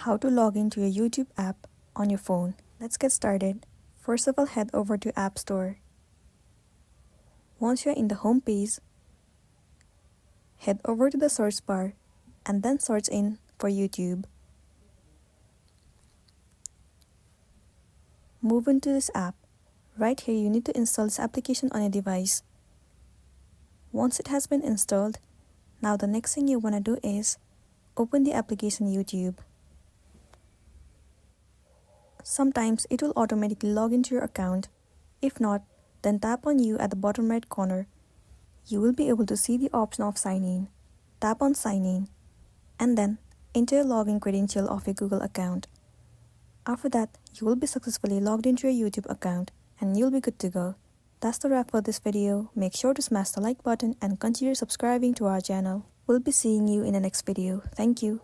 How to log into your YouTube app on your phone. Let's get started. First of all, head over to App Store. Once you're in the home page, head over to the search bar and then search in for YouTube. Move into this app. Right here, you need to install this application on your device. Once it has been installed, now the next thing you want to do is open the application YouTube. Sometimes it will automatically log into your account. If not, then tap on You at the bottom right corner. You will be able to see the option of sign in. Tap on sign in and then enter your login credential of your Google account. After that, you will be successfully logged into your YouTube account and you'll be good to go. That's the wrap for this video. Make sure to smash the like button and consider subscribing to our channel. We'll be seeing you in the next video. Thank you.